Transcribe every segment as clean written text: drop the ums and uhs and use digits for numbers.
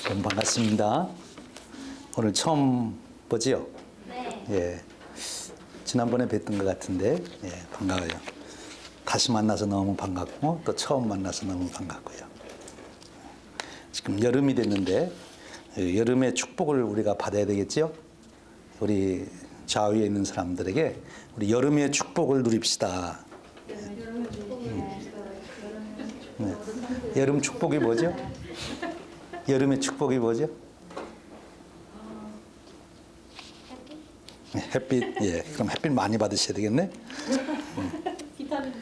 너무 반갑습니다. 오늘 처음 보지요? 네. 예. 지난번에 뵀던 것 같은데, 예, 반가워요. 다시 만나서 너무 반갑고, 또 처음 만나서 너무 반갑고요. 지금 여름이 됐는데, 여름의 축복을 우리가 받아야 되겠죠? 우리 좌우에 있는 사람들에게 우리 여름의 축복을 누립시다. 네. 여름 축복이 뭐죠? 여름의 축복이 뭐죠? 햇빛. 예. 그럼 햇빛 많이 받으셔야 되겠네. 비타민 D.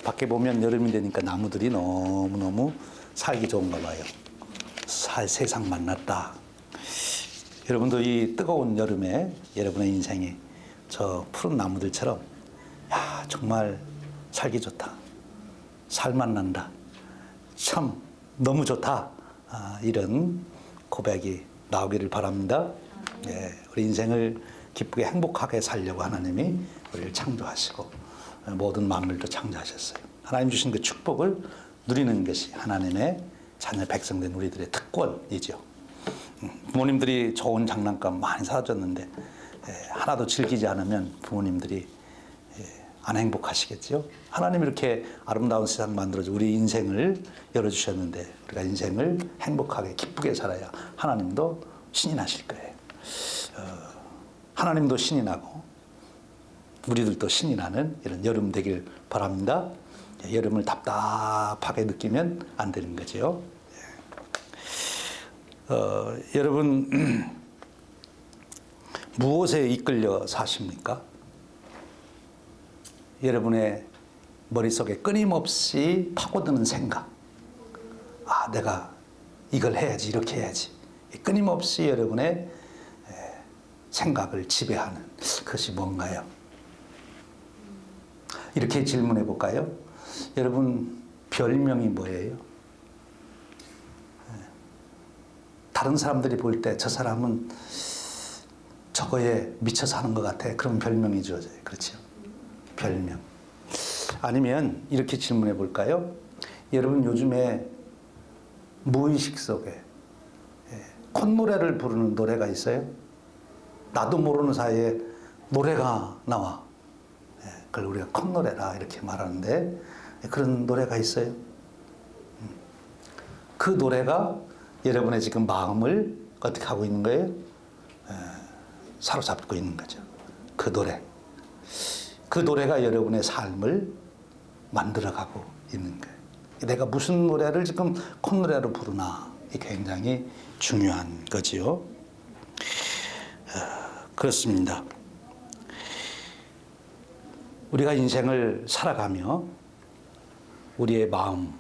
밖에 보면 여름이 되니까 나무들이 너무너무 살기 좋은가 봐요. 세상 만났다. 여러분도 이 뜨거운 여름에 여러분의 인생이 저 푸른 나무들처럼 야, 정말 살기 좋다. 살만 난다. 참 너무 좋다. 이런 고백이 나오기를 바랍니다. 예, 우리 인생을 기쁘게 행복하게 살려고 하나님이 우리를 창조하시고 모든 만물도 창조하셨어요. 하나님 주신 그 축복을 누리는 것이 하나님의 자녀 백성된 우리들의 특권이죠. 부모님들이 좋은 장난감 많이 사줬는데 하나도 즐기지 않으면 부모님들이 안 행복하시겠죠. 하나님이 이렇게 아름다운 세상 만들어서 우리 인생을 열어주셨는데 우리가 인생을 행복하게 기쁘게 살아야 하나님도 신이 나실 거예요. 하나님도 신이 나고 우리들도 신이 나는 이런 여름 되길 바랍니다. 여름을 답답하게 느끼면 안 되는 거죠. 여러분 무엇에 이끌려 사십니까? 여러분의 머릿속에 끊임없이 파고드는 생각. 내가 이걸 해야지, 이렇게 해야지. 끊임없이 여러분의 생각을 지배하는 그것이 뭔가요? 이렇게 질문해 볼까요? 여러분, 별명이 뭐예요? 다른 사람들이 볼 때 저 사람은 저거에 미쳐 사는 것 같아. 그럼 별명이 주어져요. 그렇죠? 별명. 아니면 이렇게 질문해 볼까요? 여러분 요즘에 무의식 속에 콧노래를 부르는 노래가 있어요? 나도 모르는 사이에 노래가 나와. 그걸 우리가 콧노래라 이렇게 말하는데 그런 노래가 있어요. 그 노래가 여러분의 지금 마음을 어떻게 하고 있는 거예요? 사로잡고 있는 거죠. 그 노래. 그 노래가 여러분의 삶을 만들어가고 있는 거예요. 내가 무슨 노래를 지금 콧노래로 부르나 이게 굉장히 중요한 거지요. 그렇습니다. 우리가 인생을 살아가며 우리의 마음,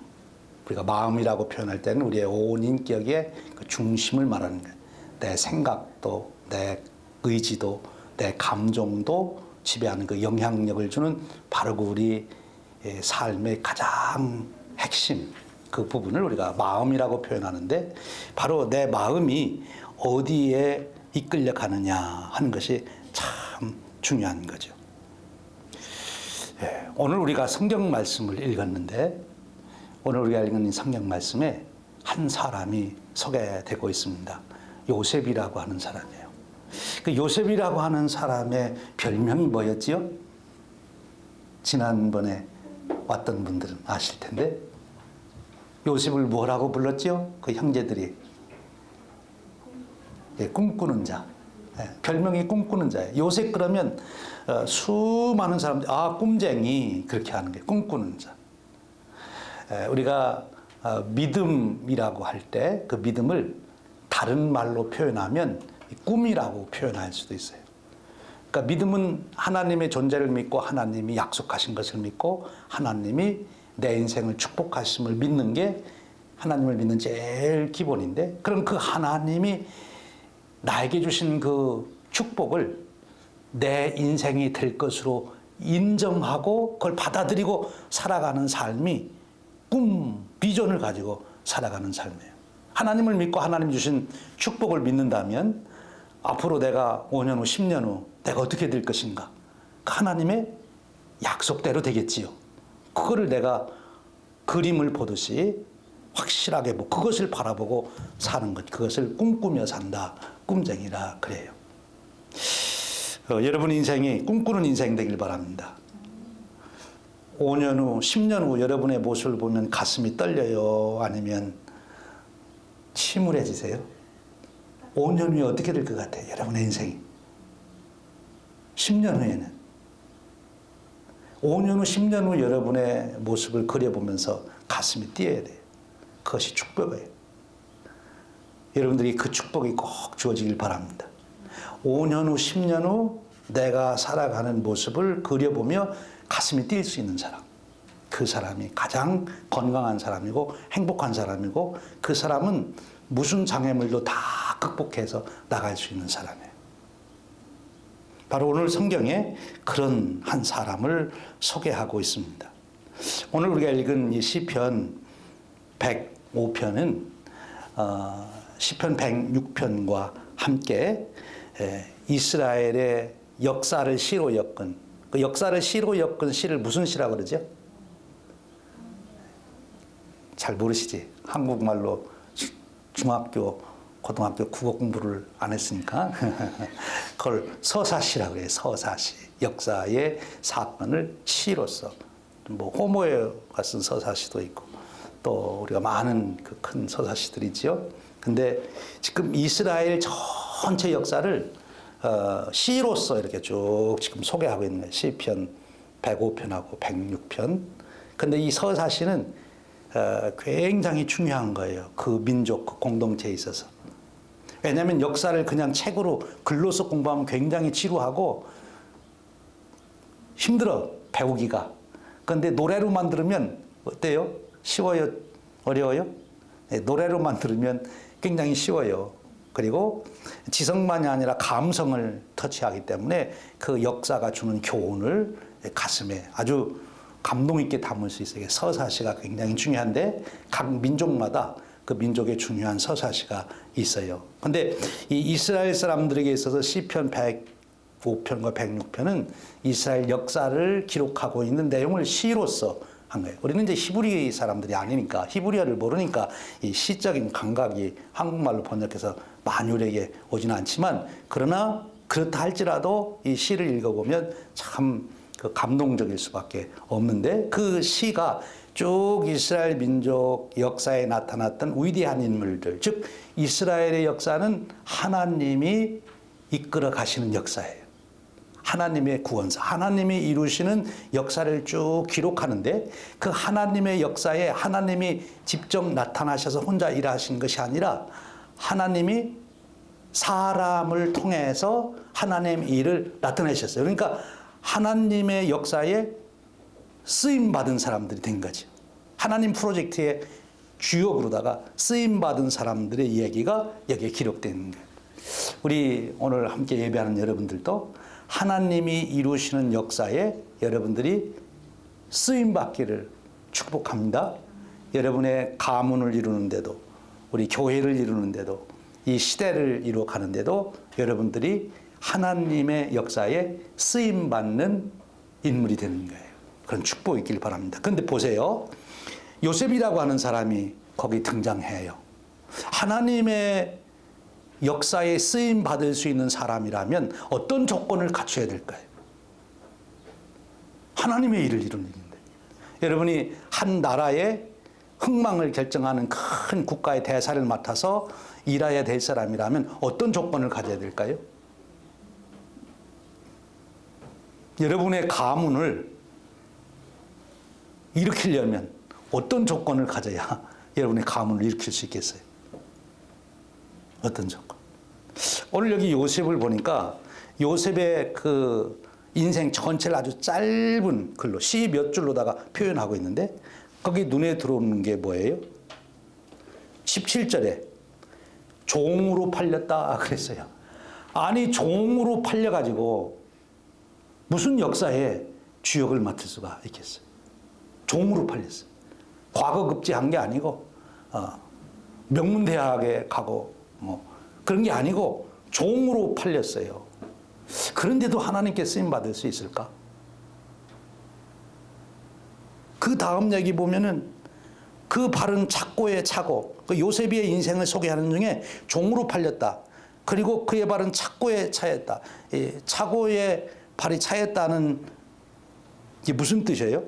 우리가 마음이라고 표현할 때는 우리의 온 인격의 그 중심을 말하는 거예요. 내 생각도, 내 의지도, 내 감정도 지배하는 그 영향력을 주는 바로 그 우리 삶의 가장 핵심 그 부분을 우리가 마음이라고 표현하는데 바로 내 마음이 어디에 이끌려 가느냐 하는 것이 참 중요한 거죠. 오늘 우리가 성경 말씀을 읽었는데 오늘 우리가 읽은 성경 말씀에 한 사람이 소개되고 있습니다. 요셉이라고 하는 사람이에요. 그 요셉이라고 하는 사람의 별명이 뭐였지요? 지난번에 왔던 분들은 아실 텐데 요셉을 뭐라고 불렀지요? 그 형제들이 꿈꾸는 자. 별명이 꿈꾸는 자예요. 요셉 그러면 수많은 사람들이 꿈쟁이 그렇게 하는 게 꿈꾸는 자. 우리가 믿음이라고 할 때 그 믿음을 다른 말로 표현하면 꿈이라고 표현할 수도 있어요. 그러니까 믿음은 하나님의 존재를 믿고 하나님이 약속하신 것을 믿고 하나님이 내 인생을 축복하심을 믿는 게 하나님을 믿는 제일 기본인데 그럼 그 하나님이 나에게 주신 그 축복을 내 인생이 될 것으로 인정하고 그걸 받아들이고 살아가는 삶이 꿈, 비전을 가지고 살아가는 삶이에요. 하나님을 믿고 하나님 주신 축복을 믿는다면 앞으로 내가 5년 후, 10년 후 내가 어떻게 될 것인가? 하나님의 약속대로 되겠지요. 그거를 내가 그림을 보듯이 확실하게 뭐 그것을 바라보고 사는 것, 그것을 꿈꾸며 산다. 꿈쟁이라 그래요. 여러분 인생이 꿈꾸는 인생 되길 바랍니다. 5년 후, 10년 후 여러분의 모습을 보면 가슴이 떨려요? 아니면 침울해지세요? 5년 후에 어떻게 될 것 같아요? 여러분의 인생이. 10년 후에는. 5년 후, 10년 후 여러분의 모습을 그려보면서 가슴이 뛰어야 돼요. 그것이 축복이에요. 여러분들이 그 축복이 꼭 주어지길 바랍니다. 5년 후, 10년 후 내가 살아가는 모습을 그려보며 가슴이 뛸 수 있는 사람. 그 사람이 가장 건강한 사람이고 행복한 사람이고 그 사람은 무슨 장애물도 다 극복해서 나갈 수 있는 사람이에요. 바로 오늘 성경에 그런 한 사람을 소개하고 있습니다. 오늘 우리가 읽은 이 시편 105편은 시편 106편과 함께 이스라엘의 역사를 시로 엮은 그 역사를 시로 엮은 시를 무슨 시라고 그러죠? 잘 모르시지? 한국말로 중학교, 고등학교 국어 공부를 안 했으니까 그걸 서사시라고 그래요. 서사시. 역사의 사건을 시로서 뭐 호모에가 쓴 서사시도 있고 또 우리가 많은 그 큰 서사시들이 있죠. 근데 지금 이스라엘 전체 역사를 시로서 이렇게 쭉 지금 소개하고 있는 시편 105편하고 106편. 근데 이 서사시는 굉장히 중요한 거예요. 그 민족, 그 공동체에 있어서. 왜냐하면 역사를 그냥 책으로 글로서 공부하면 굉장히 지루하고 힘들어 배우기가. 그런데 노래로만 들으면 어때요? 쉬워요? 어려워요? 네, 노래로만 들으면 굉장히 쉬워요. 그리고 지성만이 아니라 감성을 터치하기 때문에 그 역사가 주는 교훈을 가슴에 아주 감동 있게 담을 수 있어요. 서사시가 굉장히 중요한데 각 민족마다 그 민족의 중요한 서사시가 있어요. 근데 이 이스라엘 사람들에게 있어서 시편 105편과 106편은 이스라엘 역사를 기록하고 있는 내용을 시로서 한 거예요. 우리는 이제 히브리 사람들이 아니니까 히브리어를 모르니까 이 시적인 감각이 한국말로 번역해서 많이 우리에게 오지는 않지만 그러나 그렇다 할지라도 이 시를 읽어보면 참 그 감동적일 수밖에 없는데 그 시가 쭉 이스라엘 민족 역사에 나타났던 위대한 인물들, 즉 이스라엘의 역사는 하나님이 이끌어 가시는 역사예요. 하나님의 구원사, 하나님이 이루시는 역사를 쭉 기록하는데 그 하나님의 역사에 하나님이 직접 나타나셔서 혼자 일하신 것이 아니라 하나님이 사람을 통해서 하나님의 일을 나타내셨어요. 그러니까 하나님의 역사에 쓰임받은 사람들이 된 거죠. 하나님 프로젝트의 주역으로다가 쓰임받은 사람들의 이야기가 여기에 기록된 거예요. 우리 오늘 함께 예배하는 여러분들도 하나님이 이루시는 역사에 여러분들이 쓰임받기를 축복합니다. 여러분의 가문을 이루는데도 우리 교회를 이루는데도 이 시대를 이루어가는데도 여러분들이 하나님의 역사에 쓰임받는 인물이 되는 거예요. 그런 축복이 있길 바랍니다. 그런데 보세요. 요셉이라고 하는 사람이 거기 등장해요. 하나님의 역사에 쓰임받을 수 있는 사람이라면 어떤 조건을 갖춰야 될까요? 하나님의 일을 이루는 일인데. 여러분이 한 나라의 흥망을 결정하는 큰 국가의 대사를 맡아서 일해야 될 사람이라면 어떤 조건을 가져야 될까요? 여러분의 가문을 일으키려면 어떤 조건을 가져야 여러분의 가문을 일으킬 수 있겠어요? 어떤 조건? 오늘 여기 요셉을 보니까 요셉의 그 인생 전체를 아주 짧은 글로 시 몇 줄로다가 표현하고 있는데 거기 눈에 들어오는 게 뭐예요? 17절에 종으로 팔렸다 그랬어요. 아니 종으로 팔려가지고 무슨 역사에 주역을 맡을 수가 있겠어요? 종으로 팔렸어요. 과거 급제한 게 아니고 명문대학에 가고 뭐 그런 게 아니고 종으로 팔렸어요. 그런데도 하나님께 쓰임받을 수 있을까? 그 다음 얘기 보면은 그 발은 착고에 차고, 그 요셉의 인생을 소개하는 중에 종으로 팔렸다. 그리고 그의 발은 착고에 차였다. 이 차고에 발이 차였다는 이게 무슨 뜻이에요?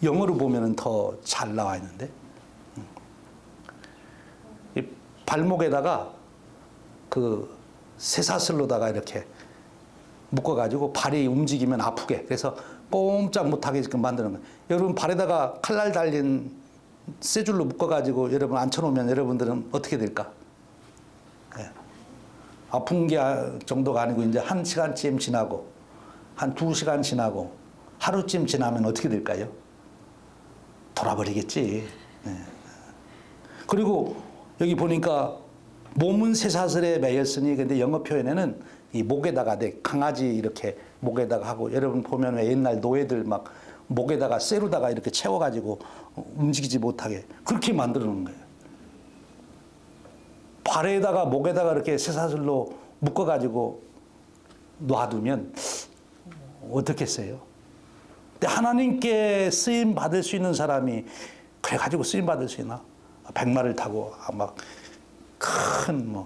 영어로 보면은 더 잘 나와 있는데, 이 발목에다가 그 쇠사슬로다가 이렇게 묶어가지고 발이 움직이면 아프게, 그래서 꼼짝 못하게 지금 만드는 거예요. 여러분 발에다가 칼날 달린 쇠줄로 묶어가지고 여러분 앉혀놓으면 여러분들은 어떻게 될까? 예. 아픈 게 정도가 아니고 이제 1시간쯤 지나고 한 2시간 지나고 하루쯤 지나면 어떻게 될까요? 돌아버리겠지. 예. 그리고 여기 보니까 몸은 쇠사슬에 매였으니, 근데 영어 표현에는 이 목에다가 강아지 이렇게 목에다가 하고, 여러분 보면 왜 옛날 노예들 막 목에다가 쇠로다가 이렇게 채워가지고 움직이지 못하게 그렇게 만들어 놓은 거예요. 발에다가 목에다가 이렇게 쇠사슬로 묶어가지고 놔두면 어떻겠어요? 근데 하나님께 쓰임 받을 수 있는 사람이 그래가지고 쓰임 받을 수 있나? 백마를 타고 아마 큰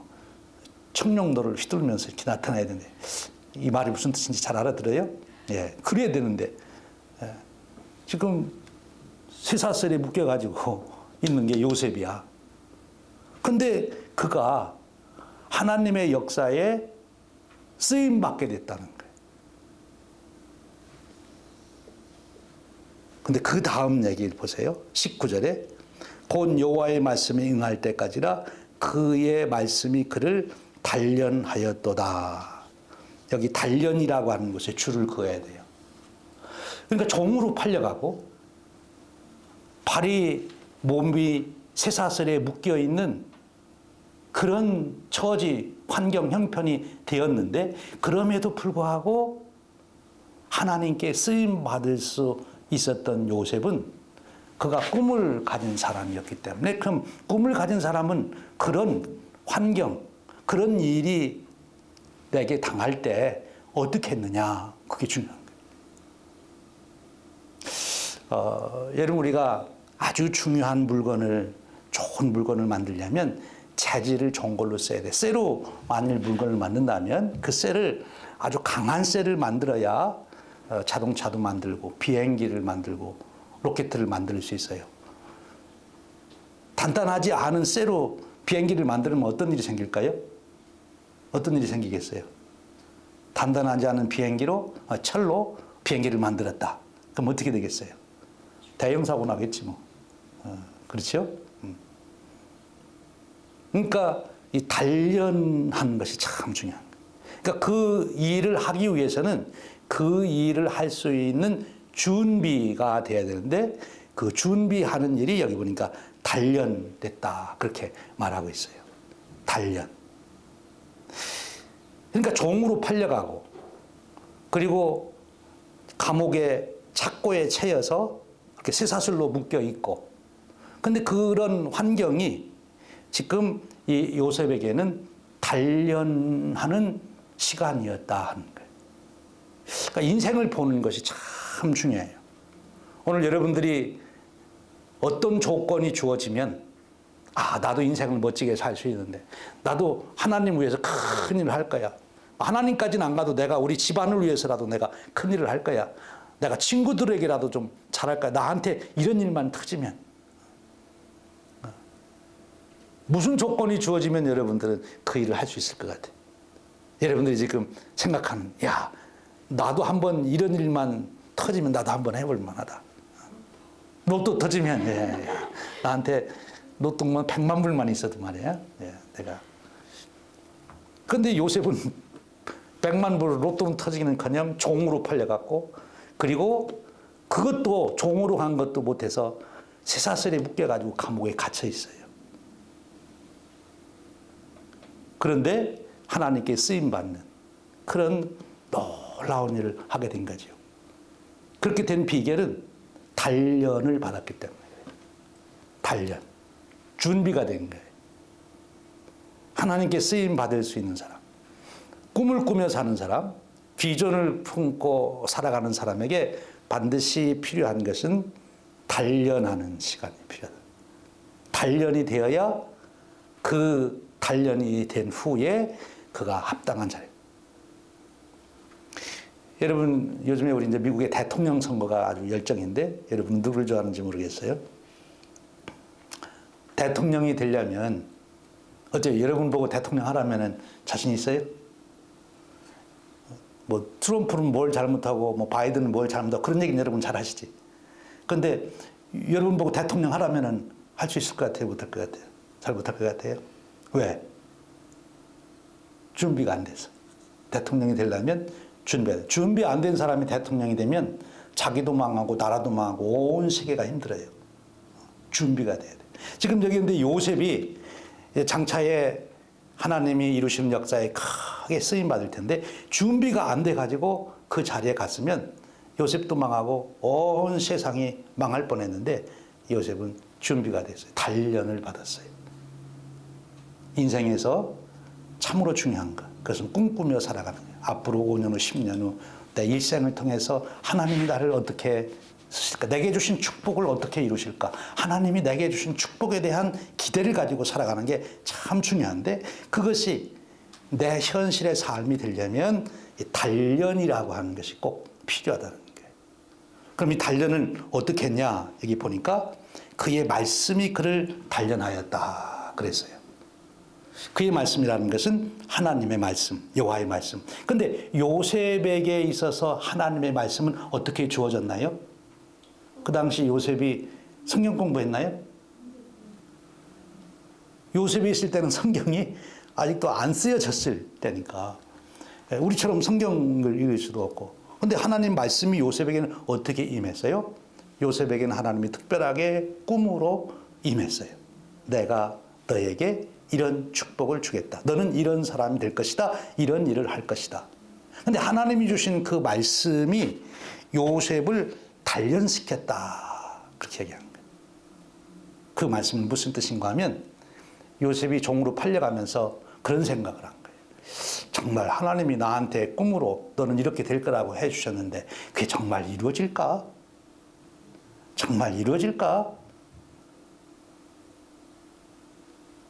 청룡도를 휘둘면서 이렇게 나타나야 되는데, 이 말이 무슨 뜻인지 잘 알아들어요? 예, 그래야 되는데, 예, 지금 쇠사슬에 묶여가지고 있는 게 요셉이야. 근데 그가 하나님의 역사에 쓰임 받게 됐다는 거예요. 근데 그 다음 얘기를 보세요. 19절에 곧 여호와의 말씀이 응할 때까지라 그의 말씀이 그를 단련하였도다. 여기 단련이라고 하는 곳에 줄을 그어야 돼요. 그러니까 종으로 팔려가고 발이 몸이 쇠사슬에 묶여 있는 그런 처지, 환경, 형편이 되었는데, 그럼에도 불구하고 하나님께 쓰임 받을 수 있었던 요셉은 그가 꿈을 가진 사람이었기 때문에, 그럼 꿈을 가진 사람은 그런 환경, 그런 일이 내게 당할 때 어떻게 했느냐, 그게 중요한 거예요. 여러분, 우리가 아주 중요한 물건을, 좋은 물건을 만들려면 재질을 좋은 걸로 써야 돼. 쇠로 만일 물건을 만든다면 그 쇠를, 아주 강한 쇠를 만들어야 자동차도 만들고 비행기를 만들고 로켓을 만들 수 있어요. 단단하지 않은 쇠로 비행기를 만들면 어떤 일이 생길까요? 어떤 일이 생기겠어요? 단단하지 않은 비행기로, 철로 비행기를 만들었다. 그럼 어떻게 되겠어요? 대형사고 나겠지 뭐. 그렇죠? 그러니까 이 단련하는 것이 참 중요한 거예요. 그러니까 그 일을 하기 위해서는 그 일을 할 수 있는 준비가 돼야 되는데, 그 준비하는 일이 여기 보니까 단련됐다, 그렇게 말하고 있어요. 단련. 그러니까 종으로 팔려가고, 그리고 감옥에 착고에 채여서 이렇게 쇠사슬로 묶여 있고, 근데 그런 환경이 지금 이 요셉에게는 단련하는 시간이었다 하는 거예요. 그러니까 인생을 보는 것이 참 중요해요. 오늘 여러분들이 어떤 조건이 주어지면, 나도 인생을 멋지게 살 수 있는데, 나도 하나님 위해서 큰 일을 할 거야. 하나님까지는 안 가도 내가 우리 집안을 위해서라도 내가 큰 일을 할 거야. 내가 친구들에게라도 좀 잘할 거야. 나한테 이런 일만 터지면. 무슨 조건이 주어지면 여러분들은 그 일을 할 수 있을 것 같아요. 여러분들이 지금 생각하는, 나도 한번 이런 일만 터지면 나도 한번 해볼 만하다. 로또 터지면, 나한테 로또만 100만 불만 있어도 말이야. 내가. 근데 요셉은 100만 불 로또는 터지기는커녕 종으로 팔려갔고, 그리고 그것도 종으로 한 것도 못해서 쇠사슬에 묶여가지고 감옥에 갇혀 있어요. 그런데 하나님께 쓰임받는 그런 놀라운 일을 하게 된 거죠. 그렇게 된 비결은 단련을 받았기 때문에 그래요. 단련. 준비가 된 거예요. 하나님께 쓰임받을 수 있는 사람, 꿈을 꾸며 사는 사람, 비전을 품고 살아가는 사람에게 반드시 필요한 것은 단련하는 시간이 필요하다. 단련이 되어야 그 단련이 된 후에 그가 합당한 자리. 여러분 요즘에 우리 이제 미국의 대통령 선거가 아주 열정인데 여러분 누구를 좋아하는지 모르겠어요. 대통령이 되려면 어째 여러분 보고 대통령 하라면은 자신 있어요? 뭐 트럼프는 뭘 잘못하고 뭐 바이든은 뭘 잘못하고 그런 얘기는 여러분 잘 하시지. 그런데 여러분 보고 대통령 하라면은 할 수 있을 것 같아요? 못할 것 같아요? 잘 못할 것 같아요? 왜? 준비가 안 돼서. 대통령이 되려면 준비 안 된 사람이 대통령이 되면 자기도 망하고 나라도 망하고 온 세계가 힘들어요. 준비가 돼야 돼. 지금 여기 근데 요셉이 장차에 하나님이 이루시는 역사에 크게 쓰임 받을 텐데 준비가 안 돼 가지고 그 자리에 갔으면 요셉도 망하고 온 세상이 망할 뻔했는데 요셉은 준비가 됐어요. 단련을 받았어요. 인생에서 참으로 중요한 것, 그것은 꿈꾸며 살아가는 거예요. 앞으로 5년 후, 10년 후 내 일생을 통해서 하나님이 나를 어떻게 쓰실까? 내게 주신 축복을 어떻게 이루실까? 하나님이 내게 주신 축복에 대한 기대를 가지고 살아가는 게 참 중요한데 그것이 내 현실의 삶이 되려면 이 단련이라고 하는 것이 꼭 필요하다는 거예요. 그럼 이 단련은 어떻게 했냐? 여기 보니까 그의 말씀이 그를 단련하였다 그랬어요. 그의 말씀이라는 것은 하나님의 말씀, 여호와의 말씀. 근데 요셉에게 있어서 하나님의 말씀은 어떻게 주어졌나요? 그 당시 요셉이 성경 공부했나요? 요셉이 있을 때는 성경이 아직도 안 쓰여졌을 때니까 우리처럼 성경을 읽을 수도 없고. 근데 하나님 말씀이 요셉에게는 어떻게 임했어요? 요셉에게는 하나님이 특별하게 꿈으로 임했어요. 내가 너에게 이런 축복을 주겠다. 너는 이런 사람이 될 것이다. 이런 일을 할 것이다. 근데 하나님이 주신 그 말씀이 요셉을 단련시켰다. 그렇게 얘기하는 거예요. 그 말씀은 무슨 뜻인가 하면 요셉이 종으로 팔려가면서 그런 생각을 한 거예요. 정말 하나님이 나한테 꿈으로 너는 이렇게 될 거라고 해주셨는데 그게 정말 이루어질까? 정말 이루어질까?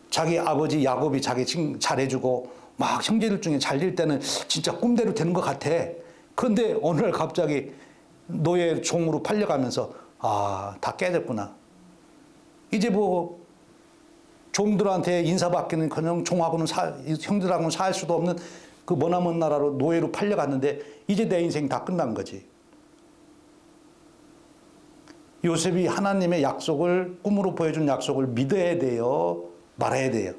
자기 아버지 야곱이 자기 잘해주고 막 형제들 중에 잘 될 때는 진짜 꿈대로 되는 것 같아. 그런데 어느 날 갑자기 노예 종으로 팔려가면서 다 깨졌구나. 이제 뭐 종들한테 인사받기는 그냥 종하고는 형들하고는 살 수도 없는 그 머나먼 나라로 노예로 팔려갔는데 이제 내 인생 다 끝난 거지. 요셉이 하나님의 약속을 꿈으로 보여준 약속을 믿어야 돼요? 말아야 돼요?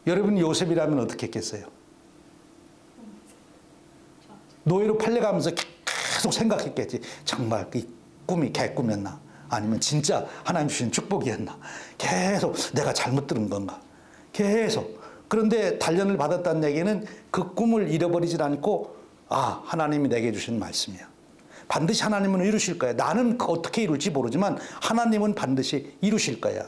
여러분 요셉이라면 어떻게 했겠어요? 노예로 팔려가면서 계속 생각했겠지. 정말 이 꿈이 개꿈이었나? 아니면 진짜 하나님 주신 축복이었나? 계속 내가 잘못 들은 건가? 계속. 그런데 단련을 받았다는 얘기는 그 꿈을 잃어버리질 않고 하나님이 내게 주신 말씀이야. 반드시 하나님은 이루실 거야. 나는 어떻게 이룰지 모르지만 하나님은 반드시 이루실 거야.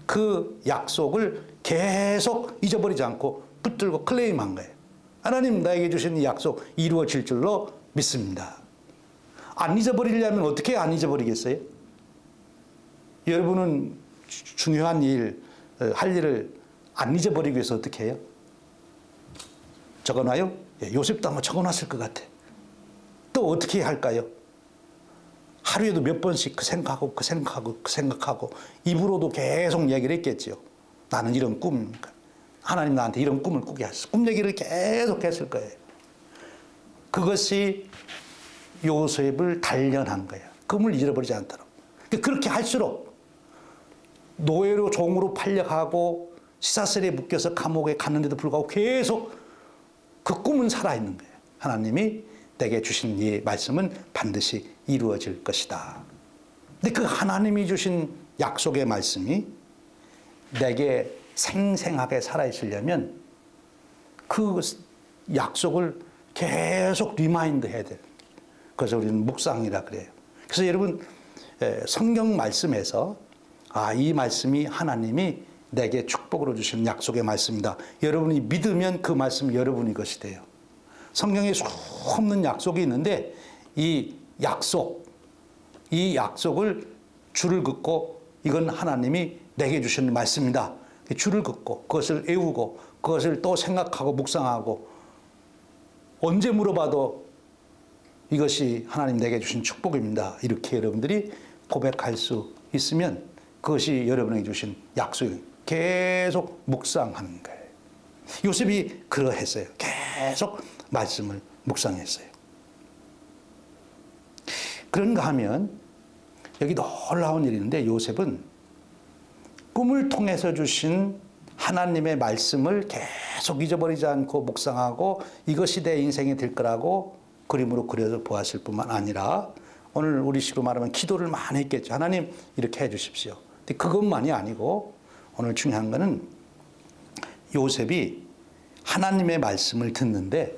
그 약속을 계속 잊어버리지 않고 붙들고 클레임한 거예요. 하나님 나에게 주신 이 약속 이루어질 줄로 믿습니다. 안 잊어버리려면 어떻게 안 잊어버리겠어요? 여러분은 중요한 일, 할 일을 안 잊어버리기 위해서 어떻게 해요? 적어놔요? 요셉도 아마 적어놨을 것 같아. 또 어떻게 할까요? 하루에도 몇 번씩 그 생각하고 입으로도 계속 얘기를 했겠지요. 나는 이런 꿈입니까? 하나님 나한테 이런 꿈을 꾸게 하셨어. 꿈 얘기를 계속 했을 거예요. 그것이 요셉을 단련한 거예요. 꿈을 잊어버리지 않도록. 그렇게 할수록 노예로 종으로 팔려가고 시사슬에 묶여서 감옥에 갔는데도 불구하고 계속 그 꿈은 살아있는 거예요. 하나님이 내게 주신 이 말씀은 반드시 이루어질 것이다. 근데 그 하나님이 주신 약속의 말씀이 내게 생생하게 살아있으려면 그 약속을 계속 리마인드 해야 돼요. 그래서 우리는 묵상이라 그래요. 그래서 여러분 성경 말씀에서 이 말씀이 하나님이 내게 축복으로 주신 약속의 말씀이다. 여러분이 믿으면 그 말씀이 여러분의 것이 돼요. 성경에 수없는 약속이 있는데 이 약속, 이 약속을 줄을 긋고 이건 하나님이 내게 주신 말씀이다. 줄을 긋고 그것을 외우고 그것을 또 생각하고 묵상하고 언제 물어봐도 이것이 하나님 내게 주신 축복입니다. 이렇게 여러분들이 고백할 수 있으면 그것이 여러분에게 주신 약속이에요. 계속 묵상하는 거예요. 요셉이 그러했어요. 계속 말씀을 묵상했어요. 그런가 하면 여기 놀라운 일이 있는데 요셉은 꿈을 통해서 주신 하나님의 말씀을 계속 잊어버리지 않고 묵상하고 이것이 내 인생이 될 거라고 그림으로 그려서 보았을 뿐만 아니라 오늘 우리식으로 말하면 기도를 많이 했겠죠. 하나님 이렇게 해 주십시오. 근데 그것만이 아니고 오늘 중요한 거는 요셉이 하나님의 말씀을 듣는데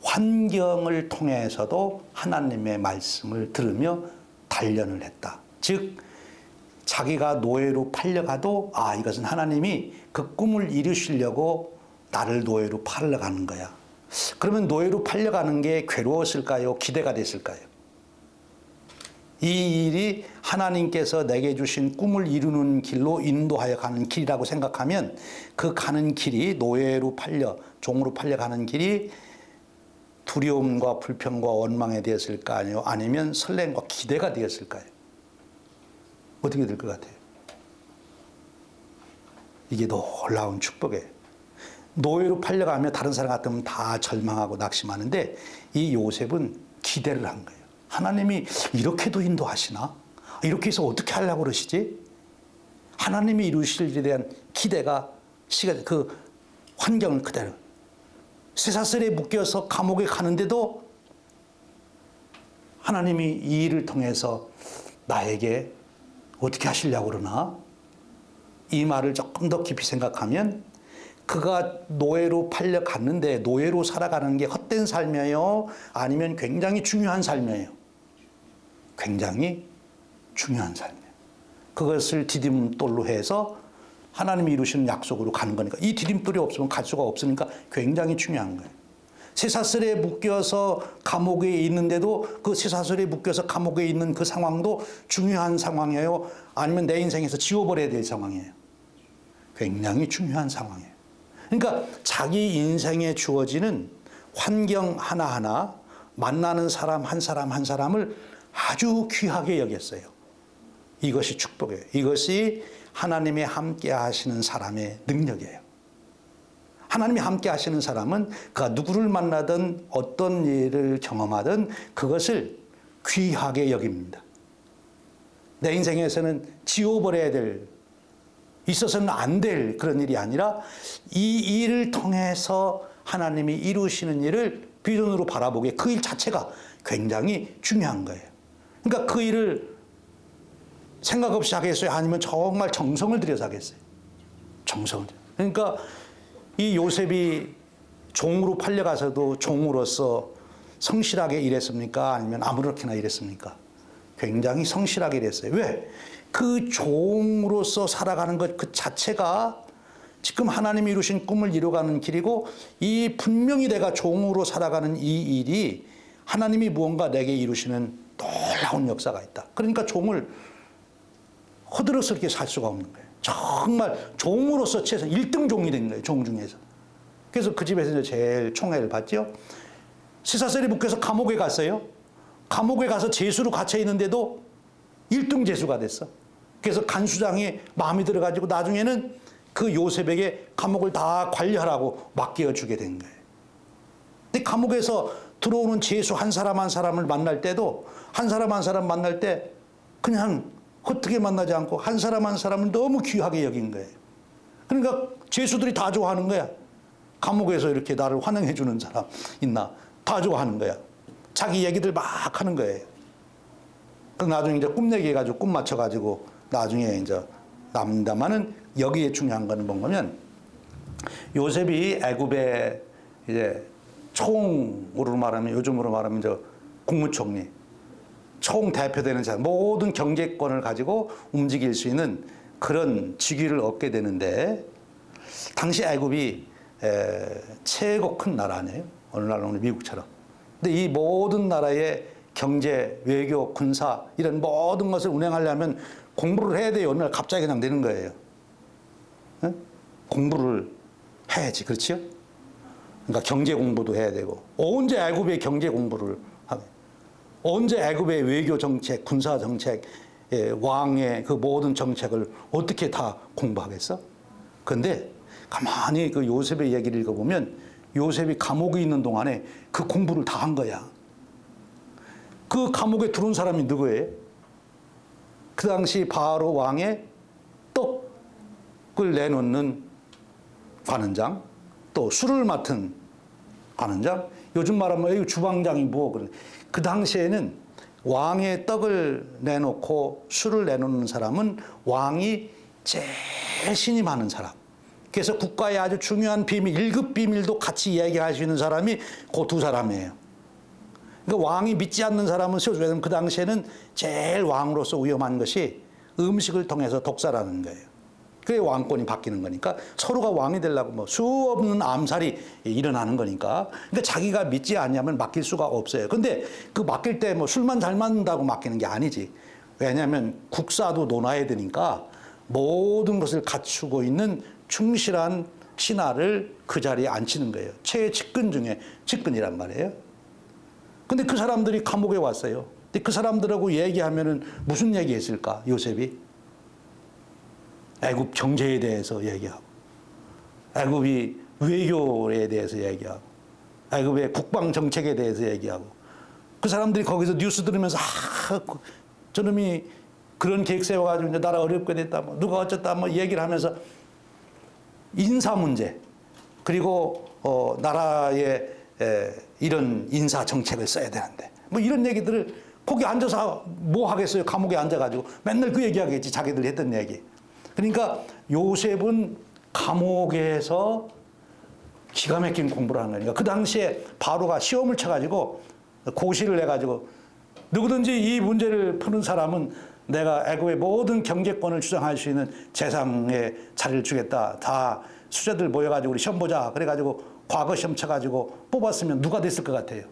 환경을 통해서도 하나님의 말씀을 들으며 단련을 했다. 즉 자기가 노예로 팔려가도 이것은 하나님이 그 꿈을 이루시려고 나를 노예로 팔려가는 거야. 그러면 노예로 팔려가는 게 괴로웠을까요? 기대가 됐을까요? 이 일이 하나님께서 내게 주신 꿈을 이루는 길로 인도하여 가는 길이라고 생각하면 그 가는 길이 노예로 팔려 종으로 팔려가는 길이 두려움과 불평과 원망에 되었을까요? 아니면 설렘과 기대가 되었을까요? 어떻게 될 것 같아요? 이게 놀라운 축복이에요. 노예로 팔려가며 다른 사람 같으면 다 절망하고 낙심하는데 이 요셉은 기대를 한 거예요. 하나님이 이렇게도 인도하시나? 이렇게 해서 어떻게 하려고 그러시지? 하나님이 이루실 일에 대한 기대가 그 환경을 그대로 쇠사슬에 묶여서 감옥에 가는데도 하나님이 이 일을 통해서 나에게 어떻게 하시려고 그러나? 이 말을 조금 더 깊이 생각하면 그가 노예로 팔려갔는데 노예로 살아가는 게 헛된 삶이에요? 아니면 굉장히 중요한 삶이에요? 굉장히 중요한 삶이에요. 그것을 디딤돌로 해서 하나님이 이루시는 약속으로 가는 거니까 이 디딤돌이 없으면 갈 수가 없으니까 굉장히 중요한 거예요. 쇠사슬에 묶여서 감옥에 있는데도 그 쇠사슬에 묶여서 감옥에 있는 그 상황도 중요한 상황이에요? 아니면 내 인생에서 지워버려야 될 상황이에요? 굉장히 중요한 상황이에요. 그러니까 자기 인생에 주어지는 환경 하나하나 만나는 사람 한 사람 한 사람을 아주 귀하게 여겼어요. 이것이 축복이에요. 이것이 하나님이 함께 하시는 사람의 능력이에요. 하나님이 함께 하시는 사람은 그가 누구를 만나든 어떤 일을 경험하든 그것을 귀하게 여깁니다. 내 인생에서는 지워버려야 될, 있어서는 안 될 그런 일이 아니라 이 일을 통해서 하나님이 이루시는 일을 비전으로 바라보기에 그 일 자체가 굉장히 중요한 거예요. 그러니까 그 일을 생각 없이 하겠어요? 아니면 정말 정성을 들여서 하겠어요? 정성을. 그러니까 이 요셉이 종으로 팔려가서도 종으로서 성실하게 일했습니까? 아니면 아무렇게나 일했습니까? 굉장히 성실하게 일했어요. 왜? 그 종으로서 살아가는 것 그 자체가 지금 하나님이 이루신 꿈을 이루어가는 길이고 이 분명히 내가 종으로 살아가는 이 일이 하나님이 무언가 내게 이루시는 놀라운 역사가 있다. 그러니까 종을 허들어서 이렇게 살 수가 없는 거예요. 정말 종으로서 최소 1등 종이 된 거예요. 종 중에서. 그래서 그 집에서 이제 제일 총애를 받죠. 쇠사슬에 묶여서 감옥에 갔어요. 감옥에 가서 죄수로 갇혀 있는데도 1등 죄수가 됐어. 그래서 간수장이 마음에 들어가지고 나중에는 그 요셉에게 감옥을 다 관리하라고 맡겨주게 된 거예요. 근데 감옥에서 들어오는 죄수 한 사람 한 사람을 만날 때도 한 사람 한 사람 만날 때 그냥 헛되게 만나지 않고 한 사람 한 사람을 너무 귀하게 여긴 거예요. 그러니까 죄수들이 다 좋아하는 거야. 감옥에서 이렇게 나를 환영해 주는 사람 있나? 다 좋아하는 거야. 자기 얘기들 막 하는 거예요. 그 나중에 이제 꿈내기 해가지고 꿈 맞춰가지고 나중에 이제 남다마는 여기에 중요한 거는 뭔가면 요셉이 애굽의 이제 총으로 말하면 요즘으로 말하면 이제 국무총리 총 대표되는 자 모든 경제권을 가지고 움직일 수 있는 그런 직위를 얻게 되는데 당시 애굽이 최고 큰 나라 아니에요? 어느 나라는 미국처럼. 근데 이 모든 나라의 경제, 외교, 군사 이런 모든 것을 운행하려면 공부를 해야 돼요. 어느 날 갑자기 그냥 되는 거예요. 네? 공부를 해야지, 그렇죠? 그러니까 경제 공부도 해야 되고 언제 애굽의 경제 공부를 하게? 언제 애굽의 외교 정책, 군사 정책, 왕의 그 모든 정책을 어떻게 다 공부하겠어? 그런데 가만히 그 요셉의 얘기를 읽어보면 요셉이 감옥에 있는 동안에 그 공부를 다 한 거야. 그 감옥에 들어온 사람이 누구예요? 그 당시 바로 왕의 떡을 내놓는 관원장, 또 술을 맡은 관원장, 요즘 말하면 주방장이 뭐 그래. 그 당시에는 왕의 떡을 내놓고 술을 내놓는 사람은 왕이 제일 신임하는 사람. 그래서 국가의 아주 중요한 비밀, 1급 비밀도 같이 이야기할 수 있는 사람이 그 두 사람이에요. 그러니까 왕이 믿지 않는 사람은 왜냐면 그 당시에는 제일 왕으로서 위험한 것이 음식을 통해서 독살하는 거예요. 그게 왕권이 바뀌는 거니까 서로가 왕이 되려고 뭐 수없는 암살이 일어나는 거니까. 그러니까 자기가 믿지 않냐면 맡길 수가 없어요. 근데 그 맡길 때 뭐 술만 잘 맞는다고 맡기는 게 아니지. 왜냐하면 국사도 논해야 되니까 모든 것을 갖추고 있는 충실한 신하를 그 자리에 앉히는 거예요. 최측근 중에 측근이란 말이에요. 근데 그 사람들이 감옥에 왔어요. 근데 그 사람들하고 얘기하면은 무슨 얘기했을까? 요셉이 애굽 경제에 대해서 얘기하고, 애굽이 외교에 대해서 얘기하고, 애굽의 국방 정책에 대해서 얘기하고, 그 사람들이 거기서 뉴스 들으면서 저놈이 그런 계획 세워가지고 이제 나라 어렵게 됐다, 뭐 누가 어쨌다, 뭐 얘기를 하면서 인사 문제 그리고 나라의 이런 인사 정책을 써야 되는데 뭐 이런 얘기들을 거기 앉아서 뭐 하겠어요? 감옥에 앉아가지고 맨날 그 얘기하겠지, 자기들 했던 얘기. 그러니까 요셉은 감옥에서 기가 막힌 공부를 하는 거니까 그 당시에 바로가 시험을 쳐가지고 고시를 해가지고 누구든지 이 문제를 푸는 사람은 내가 애굽의 모든 경제권을 주장할 수 있는 재상에 자리를 주겠다. 다 수재들 모여가지고 우리 시험 보자. 그래가지고 과거 시험 쳐가지고 뽑았으면 누가 됐을 것 같아요?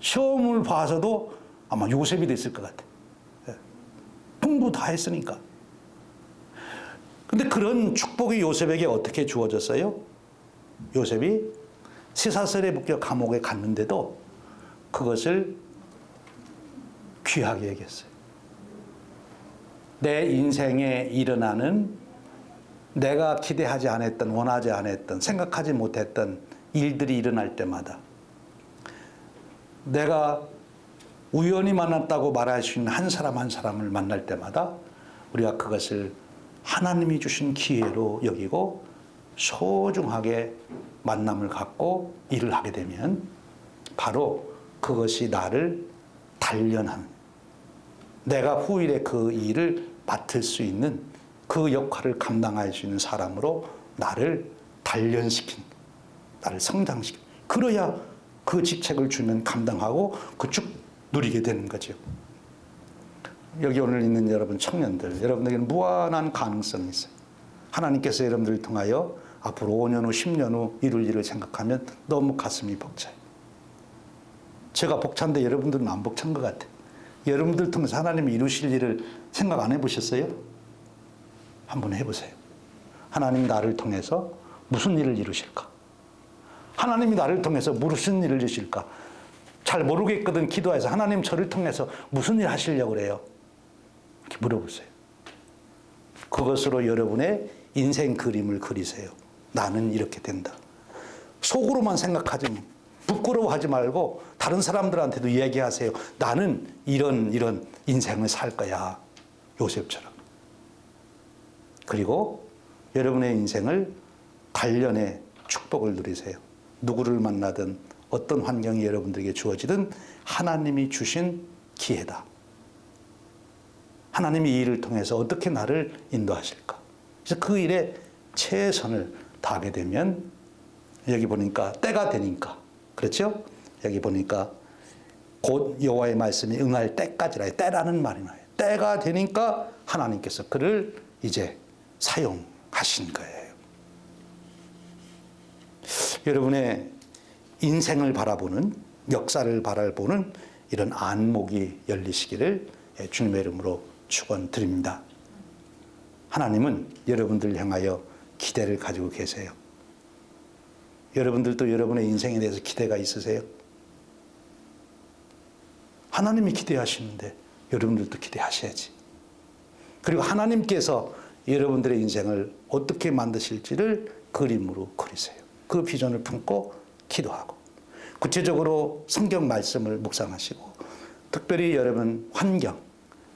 시험을 봐서도 아마 요셉이 됐을 것 같아. 공부 다 했으니까. 근데 그런 축복이 요셉에게 어떻게 주어졌어요? 요셉이 쇠사슬에 묶여 감옥에 갔는데도 그것을 귀하게 여겼어요. 내 인생에 일어나는 내가 기대하지 않았던, 원하지 않았던, 생각하지 못했던 일들이 일어날 때마다 내가 우연히 만났다고 말할 수 있는 한 사람 한 사람을 만날 때마다 우리가 그것을 하나님이 주신 기회로 여기고 소중하게 만남을 갖고 일을 하게 되면 바로 그것이 나를 단련하는, 내가 후일에 그 일을 맡을 수 있는 그 역할을 감당할 수 있는 사람으로 나를 단련시킨, 나를 성장시킨, 그래야 그 직책을 주면 감당하고 그 쭉 누리게 되는 거죠. 여기 오늘 있는 여러분 청년들, 여러분에게는 무한한 가능성이 있어요. 하나님께서 여러분들을 통하여 앞으로 5년 후, 10년 후 이룰 일을 생각하면 너무 가슴이 벅차요. 제가 벅찬데 여러분들은 안 벅찬 것 같아요. 여러분들 통해서 하나님이 이루실 일을 생각 안 해보셨어요? 한번 해보세요. 하나님 나를 통해서 무슨 일을 이루실까? 하나님이 나를 통해서 무슨 일을 이루실까? 잘 모르겠거든 기도해서 하나님 저를 통해서 무슨 일 하시려고 그래요? 이렇게 물어보세요. 그것으로 여러분의 인생 그림을 그리세요. 나는 이렇게 된다. 속으로만 생각하지 부끄러워하지 말고 다른 사람들한테도 얘기하세요. 나는 이런 인생을 살 거야. 요셉처럼. 그리고 여러분의 인생을 단련의 축복을 누리세요. 누구를 만나든 어떤 환경이 여러분들에게 주어지든 하나님이 주신 기회다. 하나님이 이 일을 통해서 어떻게 나를 인도하실까? 그래서 그 일에 최선을 다하게 되면 여기 보니까 때가 되니까, 그렇죠? 여기 보니까 곧 여호와의 말씀이 응할 때까지라, 때라는 말이 나요. 때가 되니까 하나님께서 그를 이제 사용하신 거예요. 여러분의 인생을 바라보는 역사를 바라보는 이런 안목이 열리시기를 주님의 이름으로 축원드립니다. 하나님은 여러분들 향하여 기대를 가지고 계세요. 여러분들도 여러분의 인생에 대해서 기대가 있으세요? 하나님이 기대하시는데 여러분들도 기대하셔야지. 그리고 하나님께서 여러분들의 인생을 어떻게 만드실지를 그림으로 그리세요. 그 비전을 품고 기도하고 구체적으로 성경 말씀을 묵상하시고 특별히 여러분 환경,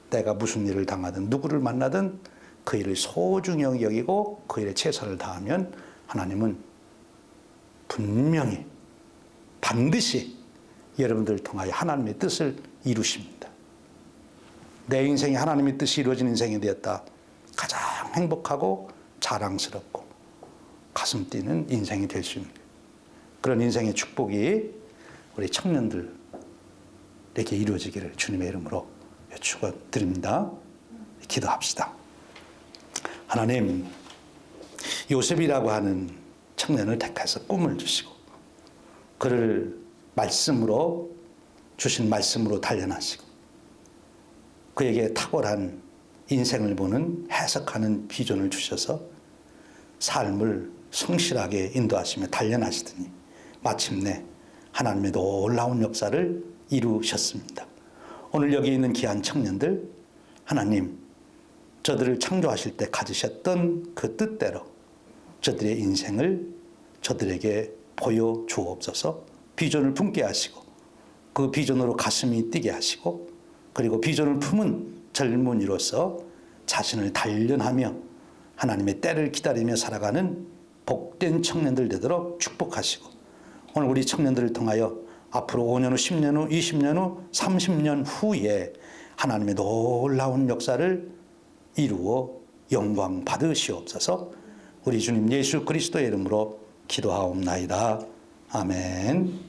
내가 무슨 일을 당하든 누구를 만나든 그 일을 소중히 여기고 그 일에 최선을 다하면 하나님은 분명히 반드시 여러분들을 통하여 하나님의 뜻을 이루십니다. 내 인생이 하나님의 뜻이 이루어진 인생이 되었다. 가장 행복하고 자랑스럽고 가슴 뛰는 인생이 될 수 있는 그런 인생의 축복이 우리 청년들에게 이루어지기를 주님의 이름으로 축원드립니다. 기도합시다. 하나님, 요셉이라고 하는 청년을 택해서 꿈을 주시고 그를 말씀으로 주신 말씀으로 단련하시고 그에게 탁월한 인생을 보는 해석하는 비전을 주셔서 삶을 성실하게 인도하시며 단련하시더니 마침내 하나님의 놀라운 역사를 이루셨습니다. 오늘 여기 있는 귀한 청년들, 하나님 저들을 창조하실 때 가지셨던 그 뜻대로 저들의 인생을 저들에게 보여주옵소서. 비전을 품게 하시고 그 비전으로 가슴이 뛰게 하시고 그리고 비전을 품은 젊은이로서 자신을 단련하며 하나님의 때를 기다리며 살아가는 복된 청년들 되도록 축복하시고 오늘 우리 청년들을 통하여 앞으로 5년 후, 10년 후, 20년 후, 30년 후에 하나님의 놀라운 역사를 이루어 영광 받으시옵소서. 우리 주님 예수 그리스도의 이름으로 기도하옵나이다. 아멘.